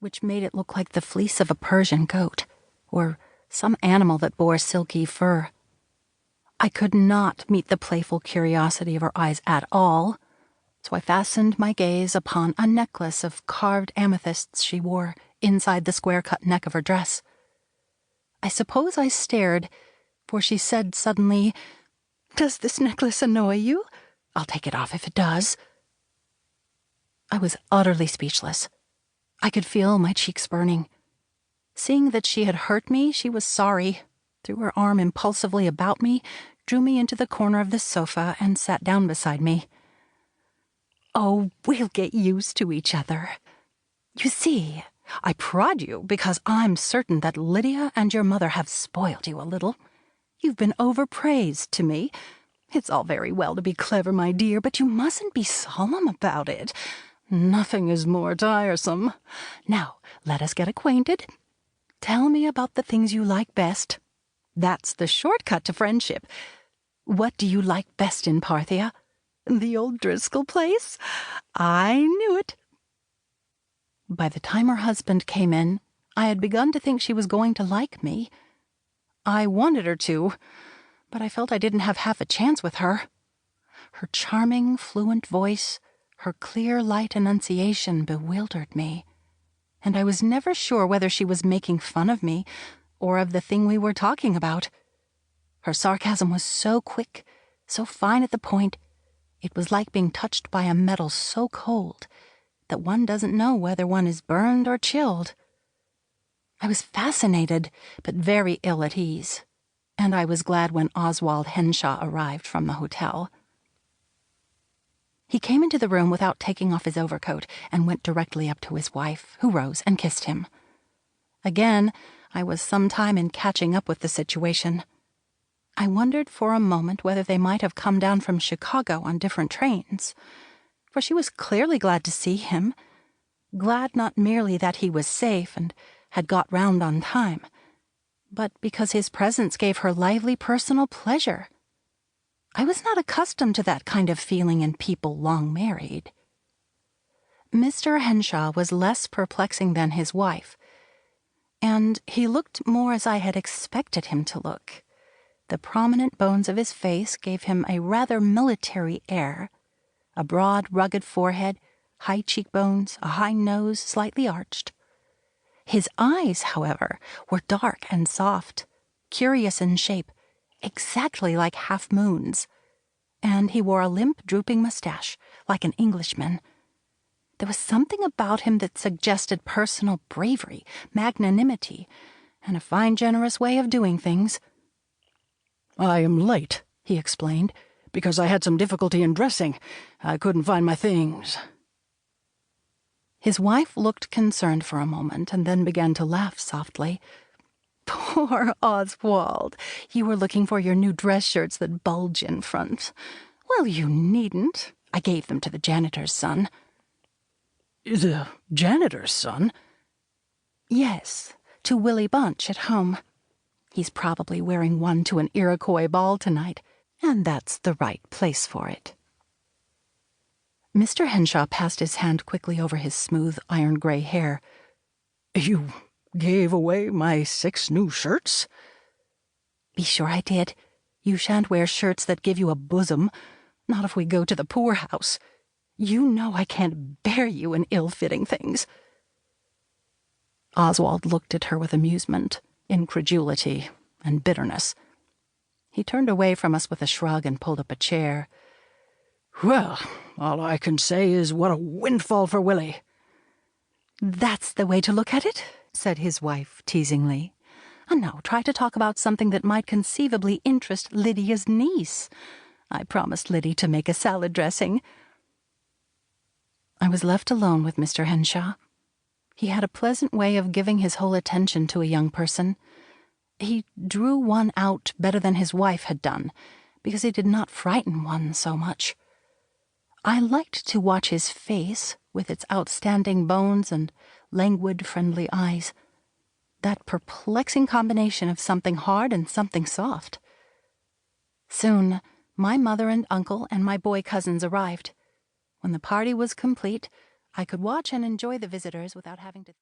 which made it look like the fleece of a Persian goat, or some animal that bore silky fur. I could not meet the playful curiosity of her eyes at all, so I fastened my gaze upon a necklace of carved amethysts she wore inside the square-cut neck of her dress. I suppose I stared, for she said suddenly, "Does this necklace annoy you? I'll take it off if it does." I was utterly speechless. I could feel my cheeks burning. Seeing that she had hurt me, she was sorry, threw her arm impulsively about me, drew me into the corner of the sofa, and sat down beside me. "Oh, we'll get used to each other. You see, I prod you because I'm certain that Lydia and your mother have spoiled you a little. You've been overpraised to me. It's all very well to be clever, my dear, but you mustn't be solemn about it. Nothing is more tiresome. Now, let us get acquainted. Tell me about the things you like best. That's the shortcut to friendship. What do you like best in Parthia? The old Driscoll place? I knew it." By the time her husband came in, I had begun to think she was going to like me. I wanted her to, but I felt I didn't have half a chance with her. Her charming, fluent voice, her clear, light enunciation bewildered me, and I was never sure whether she was making fun of me or of the thing we were talking about. Her sarcasm was so quick, so fine at the point, it was like being touched by a metal so cold that one doesn't know whether one is burned or chilled. I was fascinated, but very ill at ease, and I was glad when Oswald Henshawe arrived from the hotel. He came into the room without taking off his overcoat and went directly up to his wife, who rose and kissed him. Again, I was some time in catching up with the situation. I wondered for a moment whether they might have come down from Chicago on different trains, for she was clearly glad to see him, glad not merely that he was safe and had got round on time, but because his presence gave her lively personal pleasure. I was not accustomed to that kind of feeling in people long married. Mr. Henshawe was less perplexing than his wife, and he looked more as I had expected him to look. The prominent bones of his face gave him a rather military air, a broad, rugged forehead, high cheekbones, a high nose slightly arched. His eyes, however, were dark and soft, curious in shape, exactly like half-moons, and he wore a limp, drooping mustache, like an Englishman. There was something about him that suggested personal bravery, magnanimity, and a fine, generous way of doing things. "I am late," he explained, "because I had some difficulty in dressing. I couldn't find my things." His wife looked concerned for a moment and then began to laugh softly. "Poor Oswald, you were looking for your new dress shirts that bulge in front. Well, you needn't. I gave them to the janitor's son." "The janitor's son?" "Yes, to Willie Bunch at home. He's probably wearing one to an Iroquois ball tonight, and that's the right place for it." Mr. Henshawe passed his hand quickly over his smooth, iron-gray hair. "You gave away my 6 new shirts?" "Be sure I did. You shan't wear shirts that give you a bosom, not if we go to the poorhouse. You know I can't bear you in ill-fitting things." Oswald looked at her with amusement, incredulity, and bitterness. He turned away from us with a shrug and pulled up a chair. "Well, all I can say is what a windfall for Willie." "That's the way to look at it," said his wife teasingly. "And now try to talk about something that might conceivably interest Lydia's niece. I promised Liddy to make a salad dressing." I was left alone with Mr. Henshawe. He had a pleasant way of giving his whole attention to a young person. He drew one out better than his wife had done, because he did not frighten one so much. I liked to watch his face, with its outstanding bones and languid, friendly eyes. That perplexing combination of something hard and something soft. Soon, my mother and uncle and my boy cousins arrived. When the party was complete, I could watch and enjoy the visitors without having to